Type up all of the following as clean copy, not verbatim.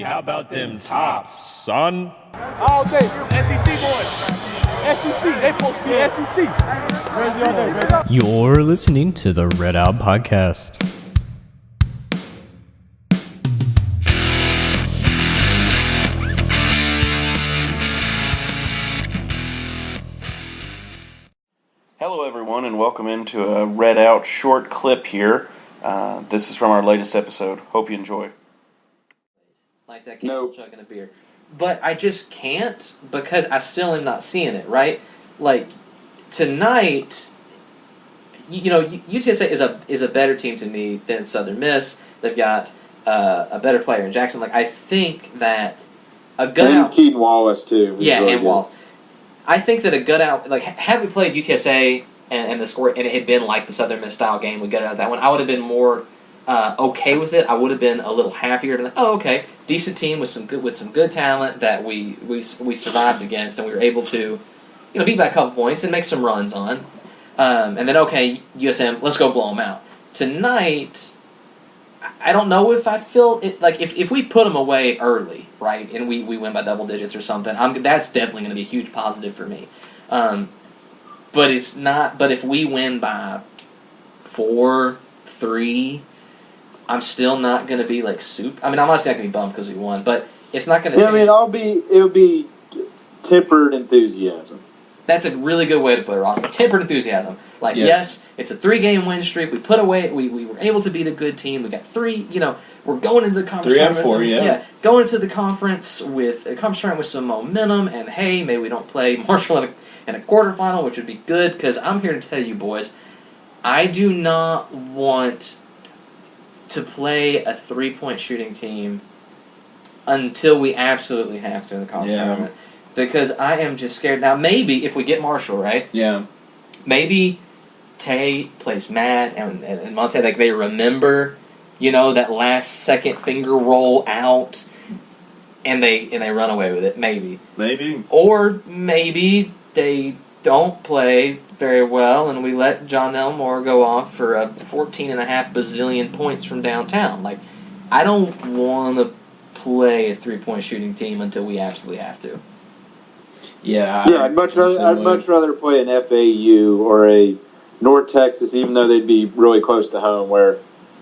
how about them tops, son? All day, SEC boys. SEC, they supposed to be SEC. Where's the other, baby? You're listening to the Red Out Podcast. Hello everyone and welcome into a Red Out short clip here. This is from our latest episode. Hope you enjoy. Like that kid chugging a beer. But I just can't because I still am not seeing it, right? Like, tonight, you know, UTSA is a better team to me than Southern Miss. They've got a better player in Jackson. Like, I think that a good and Keaton Wallace, too. Yeah, really and good. Wallace. I think that a good out, like, had we played UTSA and the score, and it had been like the Southern Miss style game, we got out of that one, I would have been more okay with it. I would have been a little happier to like, oh, okay, decent team with some good talent that we survived against, and we were able to, you know, beat by a couple points and make some runs on. And then, okay, USM, let's go blow them out. Tonight, I don't know if I feel it, like if we put them away early, right, and we win by double digits or something, that's definitely going to be a huge positive for me. But it's not. But if we win by 4-3, I'm still not going to be like super. I mean, I'm honestly not going to be bummed because we won, but it's not going to. Yeah, change. I mean, it'll be tempered enthusiasm. That's a really good way to put it, Ross. Tempered enthusiasm. Like, yes, it's a 3-game win streak. We put away. We were able to beat a good team. We got 3. You know, we're going into the conference. 3 out of 4. Yeah. Going into the conference with some momentum. And hey, maybe we don't play Marshall in a quarterfinal, which would be good. Because I'm here to tell you, boys, I do not want to play a 3-point shooting team until we absolutely have to in the conference tournament. Because I am just scared. Now, maybe if we get Marshall, right? Yeah. Maybe Tay plays Matt and Monte, like they remember, you know, that last second finger roll out, and they run away with it. Maybe. Or maybe they don't play very well, and we let John Elmore go off for a 14.5 bazillion points from downtown. Like, I don't want to play a 3-point shooting team until we absolutely have to. Yeah, I'd much rather play an FAU or a North Texas, even though they'd be really close to home, where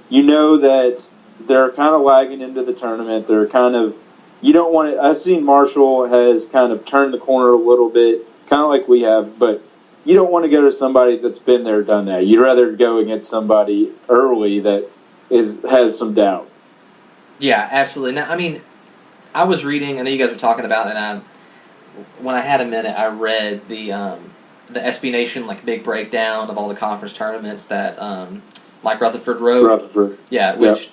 you know that they're kind of lagging into the tournament. They're kind of, you don't want to. I've seen Marshall has kind of turned the corner a little bit, kind of like we have, but you don't want to go to somebody that's been there, done that. You'd rather go against somebody early that has some doubt. Yeah, absolutely. Now, I mean, I was reading. I know you guys were talking about, and when I had a minute, I read the SB Nation like big breakdown of all the conference tournaments that Mike Rutherford wrote. Yeah, which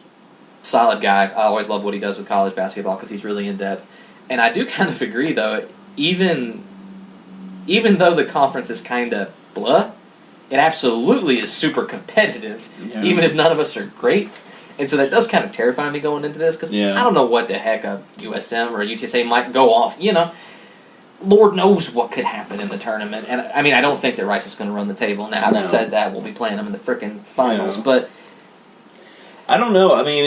solid guy. I always love what he does with college basketball because he's really in depth. And I do kind of agree though. Even though the conference is kind of blah, it absolutely is super competitive. Yeah. Even if none of us are great. And so that does kind of terrify me going into this because I don't know what the heck a USM or a UTSA might go off. You know. Lord knows what could happen in the tournament. And, I mean, I don't think that Rice is going to run the table. Now, having said that, we'll be playing them in the frickin' finals. Yeah. But I don't know. I mean,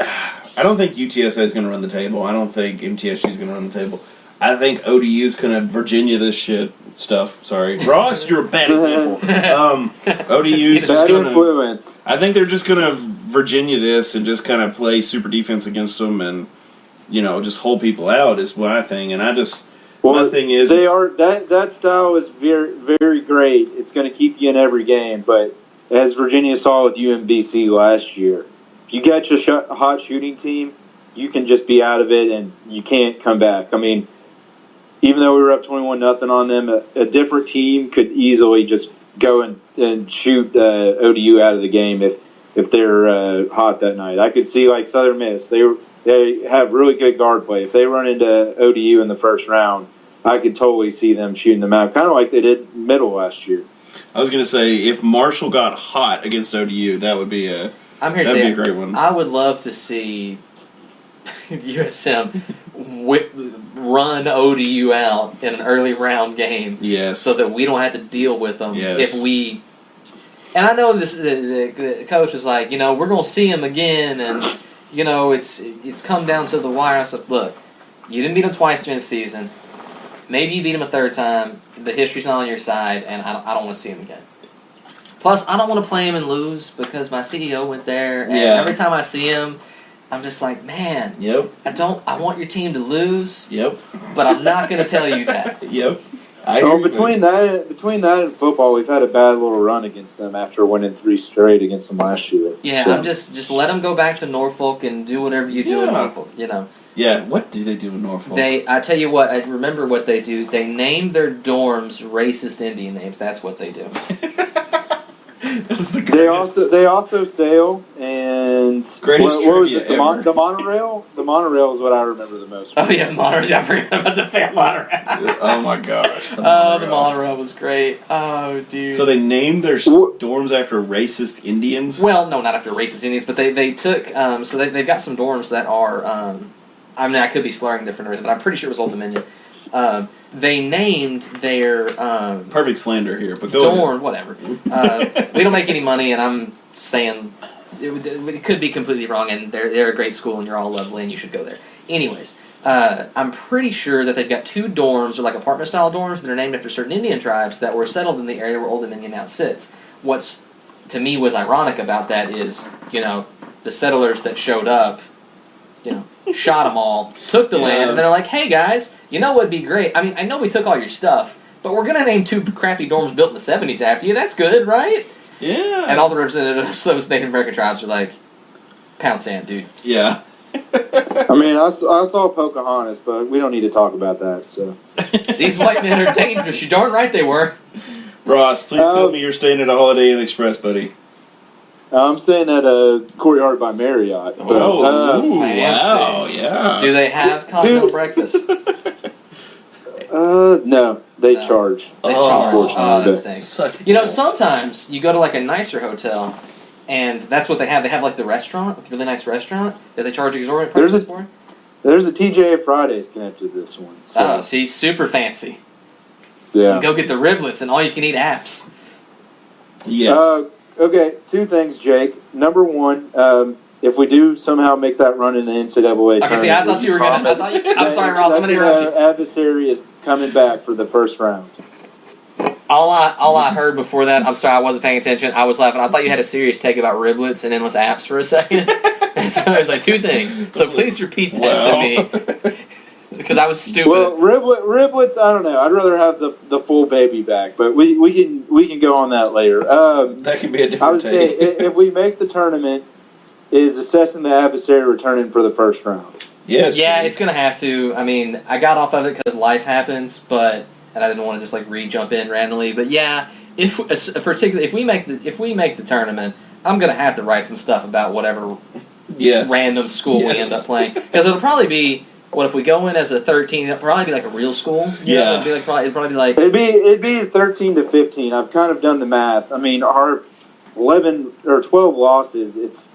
I don't think UTSA is going to run the table. I don't think MTSU is going to run the table. I think ODU is going to Virginia this stuff. Sorry. Ross, you're a bad example. ODU is just going to... I think they're just going to Virginia this and just kind of play super defense against them and... You know, just hold people out is my thing, and my thing is they are that style is very, very great. It's going to keep you in every game, but as Virginia saw with UMBC last year, if you get your hot shooting team, you can just be out of it and you can't come back. I mean, even though we were up 21-0 on them, a different team could easily just go and shoot ODU out of the game if they're hot that night. I could see like Southern Miss, They have really good guard play. If they run into ODU in the first round, I could totally see them shooting them out, kind of like they did middle last year. I was going to say, if Marshall got hot against ODU, that would be a great one. I would love to see USM run ODU out in an early round game, so that we don't have to deal with them if we. And I know the coach was like, you know, we're going to see him again, and it's come down to the wire. I said, look, you didn't beat them twice during the season. Maybe you beat them a third time. The history's not on your side, and I don't want to see him again. Plus, I don't want to play him and lose because my CEO went there, and every time I see him, I'm just like, man, I want your team to lose, but I'm not going to tell you that. Between that and football, we've had a bad little run against them after winning 3 straight against them last year. Yeah, so. I'm just let them go back to Norfolk and do whatever you do in Norfolk, Yeah, what do they do in Norfolk? I tell you what, I remember what they do. They name their dorms racist Indian names. That's what they do. They also sail and what was it? The monorail. The monorail is what I remember the most. Oh yeah, the monorail. I forgot about the fan monorail. Oh my gosh. The monorail was great. Oh dude. So they named their dorms after racist Indians? Well, no, not after racist Indians, but they took so they've got some dorms that are I mean I could be slurring different words, but I'm pretty sure it was Old Dominion. They named their perfect slander here, but go dorm, whatever. We don't make any money, and I'm saying it could be completely wrong. And they're a great school, and you're all lovely, and you should go there. Anyways, I'm pretty sure that they've got 2 dorms, or like apartment style dorms, that are named after certain Indian tribes that were settled in the area where Old Dominion now sits. What's to me was ironic about that is the settlers that showed up, shot them all, took the land, and they're like, hey guys, you know what'd be great? I mean, I know we took all your stuff, but we're going to name 2 crappy dorms built in the 70s after you. That's good, right? Yeah. And all the representatives of those Native American tribes are like, pound sand, dude. Yeah. I mean, I saw Pocahontas, but we don't need to talk about that, so. These white men are dangerous. You're darn right they were. Ross, please tell me you're staying at a Holiday Inn Express, buddy. I'm staying at a Courtyard by Marriott. But, wow, yeah. Do they have continental breakfast? No, they charge. They charge. Unfortunately, that stinks. Sometimes you go to like a nicer hotel, and that's what they have. They have like the restaurant, the really nice restaurant that they charge exorbitant prices for. There's a TJ Fridays connected to this one. So. Oh, see, super fancy. Yeah. You go get the riblets and all you can eat apps. Yes. Okay, 2 things, Jake. Number 1, if we do somehow make that run in the NCAA okay, see, I thought you were going to... I'm sorry, Ross, I'm going to interrupt you. Adversary is coming back for the first round. All I heard before that, I'm sorry, I wasn't paying attention. I was laughing. I thought you had a serious take about riblets and endless apps for a second. And so it was like 2 things. So please repeat that to me. Because I was stupid. Well, riblets, I don't know. I'd rather have the full baby back, but we can go on that later. That could be a different I would say if we make the tournament, is assessing the adversary returning for the first round. Yes. Yeah, it's gonna have to. I mean, I got off of it because life happens, and I didn't want to just like jump in randomly. But yeah, particularly if we make the tournament, I'm gonna have to write some stuff about whatever random school we end up playing because it'll probably be. What if we go in as a 13? It'll probably be like a real school. Yeah, it'd probably be like it'd be 13 to 15. I've kind of done the math. I mean, our 11 or 12 losses. It's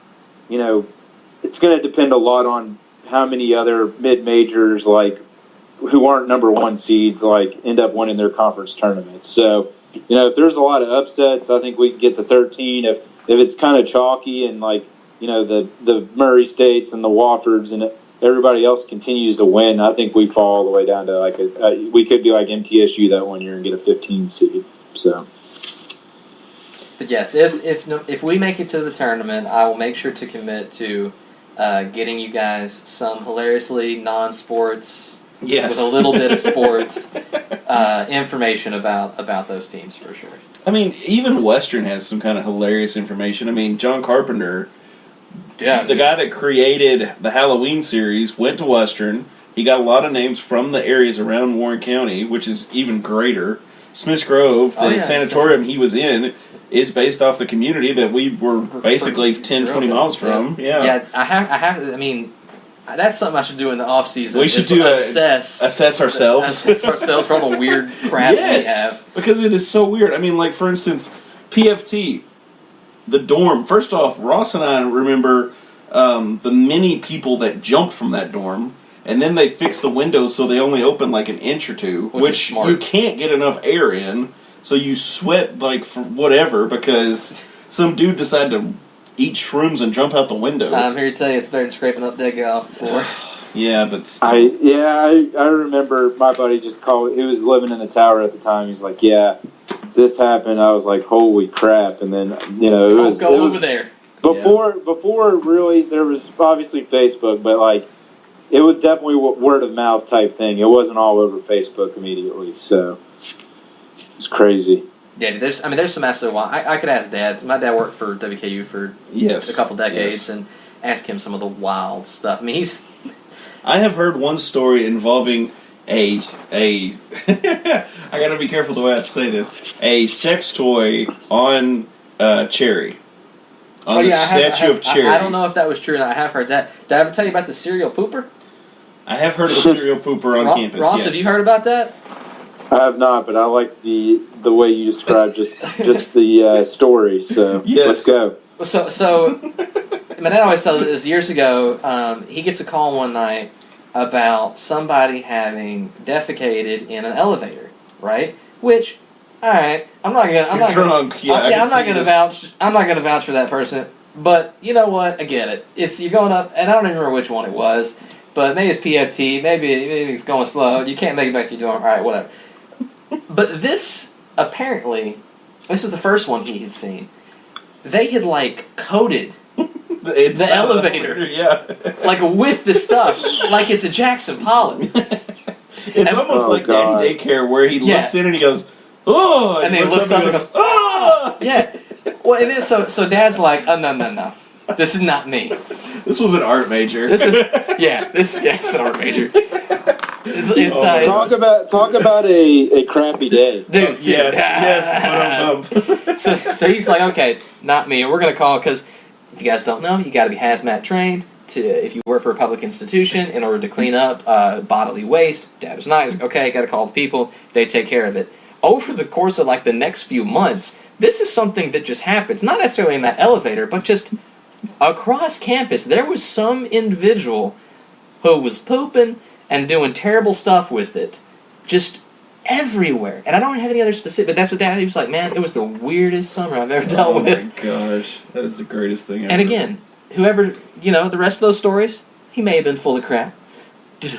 it's going to depend a lot on how many other mid majors who aren't number 1 seeds end up winning their conference tournaments. So if there's a lot of upsets, I think we can get the 13. If it's kind of chalky and the Murray States and the Woffords and everybody else continues to win, I think we fall all the way down to we could be like MTSU that one year and get a 15 seed. So, but yes, if we make it to the tournament, I will make sure to commit to getting you guys some hilariously non-sports, with a little bit of sports information about those teams for sure. I mean, even Western has some kind of hilarious information. I mean, John Carpenter. Yeah. The guy that created the Halloween series went to Western. He got a lot of names from the areas around Warren County, which is even greater. Smiths Grove, the sanatorium he was in, is based off the community that we were basically 10, 20 miles from. Yeah, I have. I mean, that's something I should do in the off season. We should assess ourselves. Assess ourselves for all the weird crap we have. Because it is so weird. I mean, like for instance, PFT. The dorm. First off, Ross and I remember the many people that jumped from that dorm, and then they fixed the windows so they only open like an inch or 2, which you can't get enough air in, so you sweat for whatever because some dude decided to eat shrooms and jump out the window. I'm here to tell you it's better than scraping up dead guy off the floor. Yeah, but still. I remember my buddy just called. He was living in the tower at the time. He's like, "Yeah, this happened." I was like, "Holy crap!" And then it was Go over there. before really there was obviously Facebook, but like it was definitely word of mouth type thing. It wasn't all over Facebook immediately, so it's crazy. Yeah, dude, there's some absolute wild. I could ask Dad. My dad worked for WKU for a couple decades, and ask him some of the wild stuff. I mean, I have heard one story involving a I gotta be careful the way I say this. A sex toy on Cherry. On the statue of Cherry. I don't know if that was true or not. I have heard that. Did I ever tell you about the serial pooper? I have heard of a serial pooper on campus. Ross, yes. have you heard about that? I have not, but I like the way you described just the story. So let's go. So my dad always tells us years ago. He gets a call one night about somebody having defecated in an elevator, right? Which, all right, I'm not gonna vouch for that person. But you know what? I get it. You're going up, and I don't even remember which one it was. But maybe it's PFT. Maybe it's going slow. You can't make it back to your dorm. All right, whatever. But this is the first one he had seen. They had coated the elevator, like with the stuff, like it's a Jackson Pollock. It's almost like that in daycare where he looks in and he goes, "Oh," and then he looks up and goes, "Oh." Yeah. Well, it is so. Dad's like, "Oh no, this is not me. This was an art major. This is it's an art major." Talk about a crappy day, dude. Yes. So he's like, okay, not me. And we're gonna call because if you guys don't know, you got to be hazmat trained if you work for a public institution in order to clean up bodily waste. Dad was nice. Okay, got to call the people. They take care of it. Over the course of the next few months, this is something that just happens. Not necessarily in that elevator, but just across campus. There was some individual who was pooping and doing terrible stuff with it, just everywhere. And I don't have any other specific, but that's what Dad, he was like, man, it was the weirdest summer I've ever dealt with. Oh my gosh, that is the greatest thing ever. And again, whoever, the rest of those stories, he may have been full of crap. Dad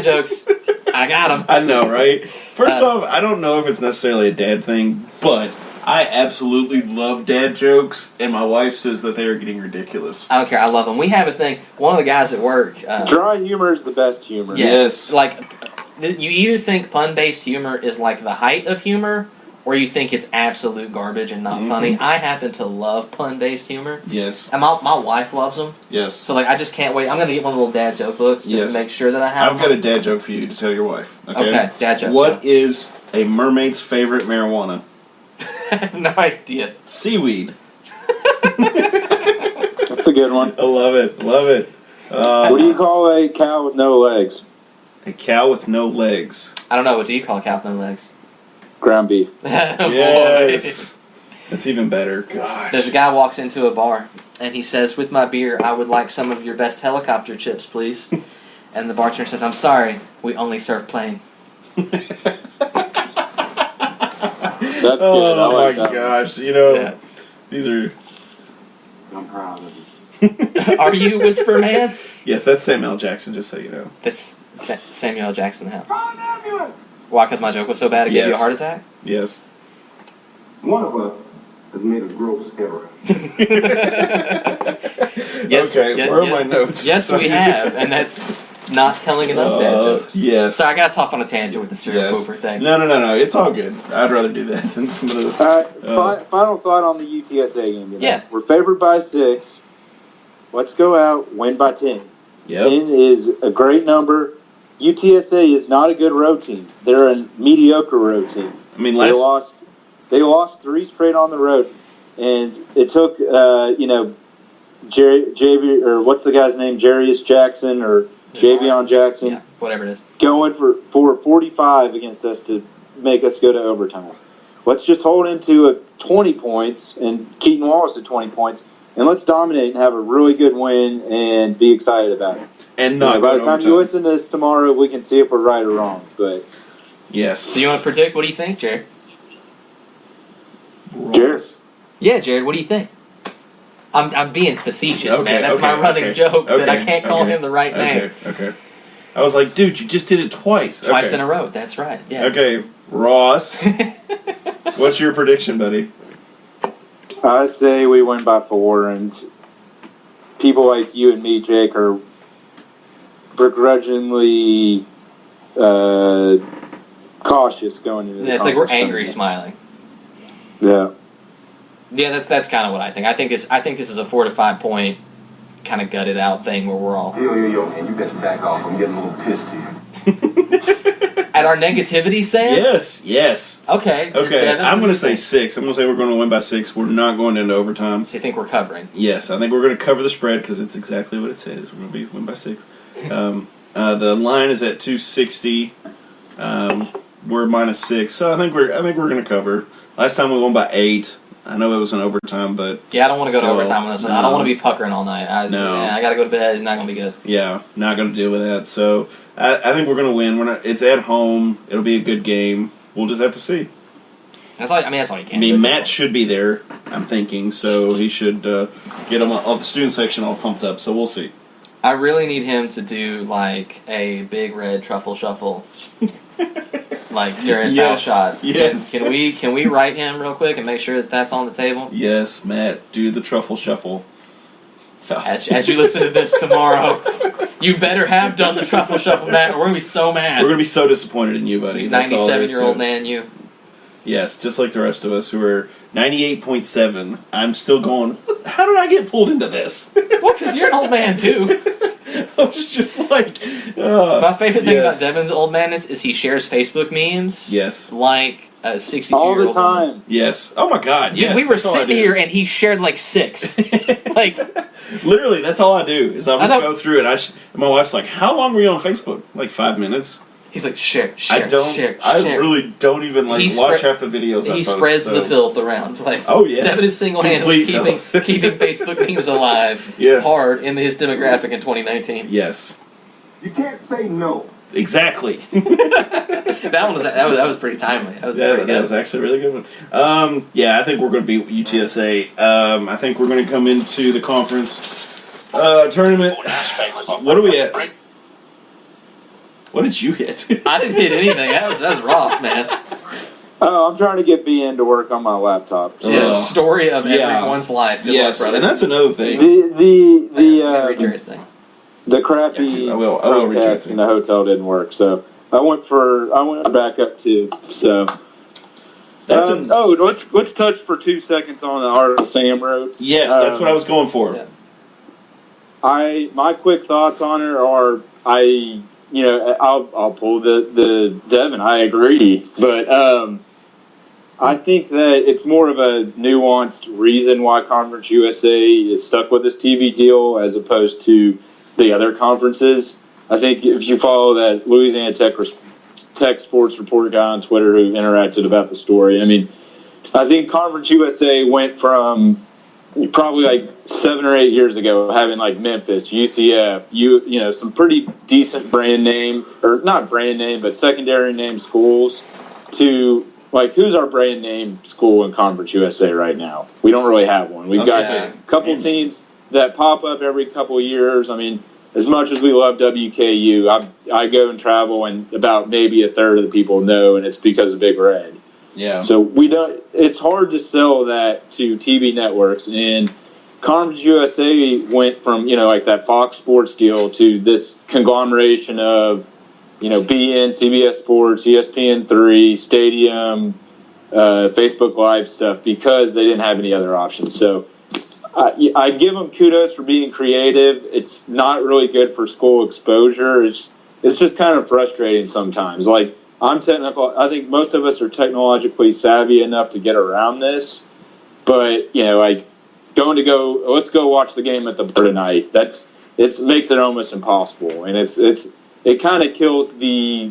jokes. I got him. I know, right? First off, I don't know if it's necessarily a dad thing, but I absolutely love dad jokes, and my wife says that they are getting ridiculous. I don't care. I love them. We have a thing. One of the guys at work... dry humor is the best humor. Yes. You either think pun-based humor is the height of humor, or you think it's absolute garbage and not funny. I happen to love pun-based humor. Yes. And my wife loves them. Yes. So, I just can't wait. I'm going to get one of the little dad joke books just to make sure that I have I've got a dad joke for you to tell your wife. Okay, dad joke. What is a mermaid's favorite marijuana? I have no idea. Seaweed. That's a good one. I love it. Love it. What do you call a cow with no legs? A cow with no legs. I don't know. What do you call a cow with no legs? Ground beef. Yes. That's even better. Gosh. There's a guy walks into a bar, and he says, with my beer, I would like some of your best helicopter chips, please. And the bartender says, I'm sorry, we only serve plain. That's good. Oh I like my that gosh. These are... I'm proud of you. Are you Whisper Man? Yes, that's Samuel L. Jackson, just so you know. That's Samuel L. Jackson in the house. Why? Because my joke was so bad it gave you a heart attack? Yes. One of us has made a gross error. Where are my notes? Yes, we have, and that's not telling enough dad jokes. Yes. So I got us off on a tangent with the serial pooper thing. No. It's all good. I'd rather do that than some of the... Final thought on the UTSA game today. Yeah. We're favored by 6. Let's go out, win by 10. Yep. 10 is a great number. UTSA is not a good road team. They're a mediocre road team. I mean, they lost 3 straight on the road, and it took JV, or what's the guy's name, Jarius Jackson or Javion Jackson, yeah, whatever it is, going for 45 against us to make us go to overtime. Let's just hold him to 20 points and Keaton Wallace to 20 points, and let's dominate and have a really good win and be excited about it. And not by the time you listen to this tomorrow, we can see if we're right or wrong. But yes. So you want to predict? What do you think, Jared? Jared? Yeah, Jared. What do you think? I'm being facetious, man. That's my running joke that I can't call him the right name. Okay. I was like, dude, you just did it twice. Twice in a row. That's right. Yeah. Okay, Ross. What's your prediction, buddy? I say we win by 4, and people like you and me, Jake, are begrudgingly cautious going into the It's like we're conference angry tournament. smiling. Yeah. Yeah, that's kind of what I think. I think this is a 4 to 5 point kind of gutted out thing where we're all Yo, man, you better back off. I'm getting a little pissed here. at our negativity, Sam. Yes. Okay. Okay, Devin, I'm what going do to say you 6. I'm going to say we're going to win by 6. We're not going into overtime. think? So you think we're covering? Yes, I think we're going to cover the spread because it's exactly what it says. We're going to win by 6. The line is at 260. We're -6, so I think we're going to cover. Last time we won by 8. I know it was an overtime, but Yeah, I don't want to go to still, overtime on this one. I don't want to be puckering all night. I got to go to bed. It's not going to be good. yeah, not going to deal with that. So I think we're going to win. It's at home. It'll be a good game. We'll just have to see. That's all you can. I mean, do. Matt should be there. I'm thinking, so he should get them all the student section all pumped up. So we'll see. I really need him to do like a big red truffle shuffle, like during foul shots. Yes. Can we write him real quick and make sure that that's on the table? Yes, Matt, do the truffle shuffle. As you listen to this tomorrow, you better have done the truffle shuffle, Matt, or we're gonna be so mad. We're gonna be so disappointed in you, buddy. That's all there is to 97-year-old it. man, you. Yes, just like the rest of us who are 98.7. I'm still going, how did I get pulled into this? Well, because you're an old man too. I was just like, My favorite thing yes. about Devin's old madness is he shares Facebook memes. Yes. Like a 62-year-old. All the time. woman. Yes. Oh my God. Dude, yes, we were that's all I sitting do. here and he shared like 6. Like, Literally, that's all I do is I just thought- go through it. And my wife's like, "How long were you on Facebook?" Like 5 minutes. he's like, share. I really don't even like He watch spre- half the videos. I He post, spreads so. the filth around. Like, Oh, yeah. Devin is single-handedly Complete filth. keeping Facebook memes alive Yes. hard in his demographic in 2019. Yes, You can't say no. exactly. That was pretty timely. That was pretty That good. was actually a really good one. Yeah, I think we're going to beat UTSA. I think we're going to come into the conference tournament. What are we at? What did you hit? I didn't hit anything. That was Ross, man. Oh, I'm trying to get B in to work on my laptop. Yeah, Oh. story of Yeah. everyone's life. Good Yes, luck, brother. and that's another thing. Read Jared's thing. The crappy I will read Chromecast you. in the hotel didn't work, so I went back up too. So That's let's touch for 2 seconds on the article Sam wrote. yes, that's what I was going for. Yeah. My quick thoughts on it are I'll pull the Devin. I agree, but I think that it's more of a nuanced reason why Conference USA is stuck with this TV deal as opposed to the other conferences. I think if you follow that Louisiana Tech Sports Report guy on Twitter who interacted about the story, I mean, I think Conference USA went from probably like 7 or 8 years ago having like Memphis, UCF, some pretty decent brand name, or not brand name, but secondary name schools to like, who's our brand name school in Conference USA right now? We don't really have one. We've got a couple teams that pop up every couple of years. I mean, as much as we love WKU, I go and travel, and about maybe a third of the people know, and it's because of Big Red. Yeah. So it's hard to sell that to TV networks, and Conference USA went from, like that Fox Sports deal to this conglomeration of, BN, CBS Sports, ESPN3, Stadium, Facebook Live stuff because they didn't have any other options. So I give them kudos for being creative. It's not really good for school exposure. It's just kind of frustrating sometimes. Like, I'm technical. I think most of us are technologically savvy enough to get around this, but like let's go watch the game at the bar tonight. It makes it almost impossible, and it kind of kills the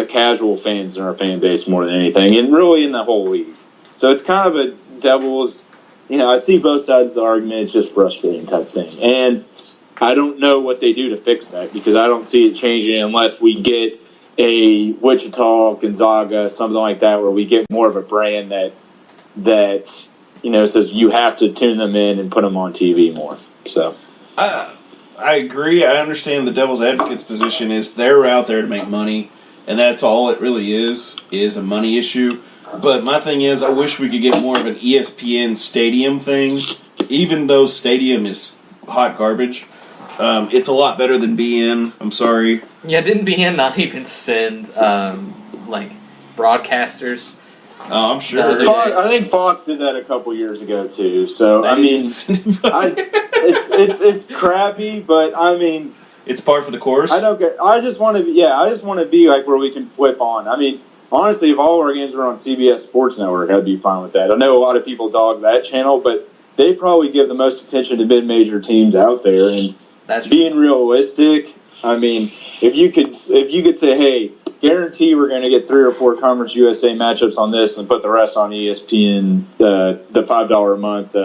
casual fans in our fan base more than anything, and really in the whole league. So it's kind of a devil's. I see both sides of the argument. It's just frustrating type thing, and I don't know what they do to fix that because I don't see it changing unless we get a Wichita, Gonzaga, something like that, where we get more of a brand that says you have to tune them in and put them on TV more. So I agree. I understand the devil's advocate's position is they're out there to make money, and that's all it really is a money issue. But my thing is, I wish we could get more of an ESPN Stadium thing, even though Stadium is hot garbage. It's a lot better than BN. I'm sorry. Yeah, didn't BN not even send broadcasters? Oh, I'm sure. I think Fox did that a couple years ago too. So it's crappy, but I mean, it's par for the course. I just want to be like where we can flip on. I mean, honestly, if all our games were on CBS Sports Network, I'd be fine with that. I know a lot of people dog that channel, but they probably give the most attention to mid-major teams out there. And that's being realistic, I mean, if you could say, hey, guarantee we're going to get 3 or 4 Conference USA matchups on this and put the rest on ESPN, the $5 a month,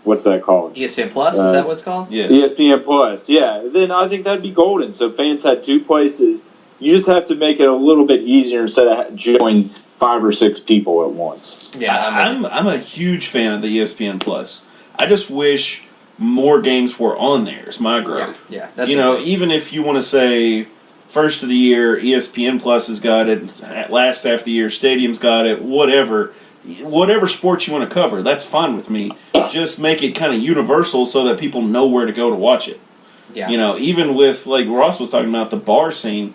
what's that called? ESPN Plus, is that what it's called? Yes. ESPN Plus, yeah. Then I think that'd be golden. So fans had 2 places. You just have to make it a little bit easier instead of joining 5 or 6 people at once. Yeah, I'm a huge fan of the ESPN Plus. I just wish more games were on there. Is my gripe. Yeah. That's even if you want to say first of the year, ESPN Plus has got it. Last half of the year, Stadium's got it. Whatever sports you want to cover, that's fine with me. Just make it kind of universal so that people know where to go to watch it. Yeah. Even with, like Ross was talking about, the bar scene.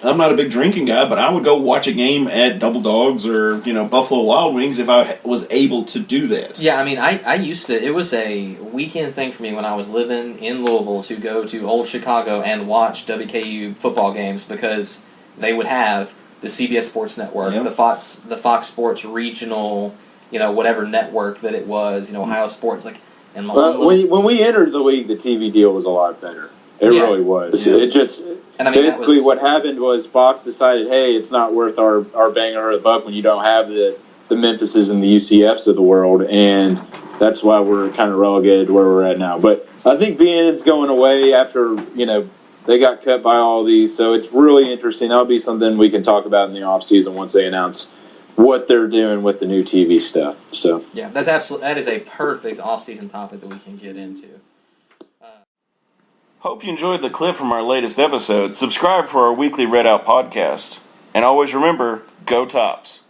I'm not a big drinking guy, but I would go watch a game at Double Dogs or, Buffalo Wild Wings if I was able to do that. Yeah, I mean, I used to, it was a weekend thing for me when I was living in Louisville to go to Old Chicago and watch WKU football games because they would have the CBS Sports Network, Yep. the Fox Sports regional, whatever network that it was, Ohio Sports, and when we entered the league, the TV deal was a lot better. It really was. Yeah. It just basically what happened was Fox decided, hey, it's not worth our bang or the buck when you don't have the Memphises and the UCFs of the world, and that's why we're kind of relegated to where we're at now. But I think BNN's going away after they got cut by all these, so it's really interesting. That'll be something we can talk about in the off season once they announce what they're doing with the new TV stuff. So yeah, that is a perfect off season topic that we can get into. Hope you enjoyed the clip from our latest episode. Subscribe for our weekly Red Out podcast. And always remember, go Tops.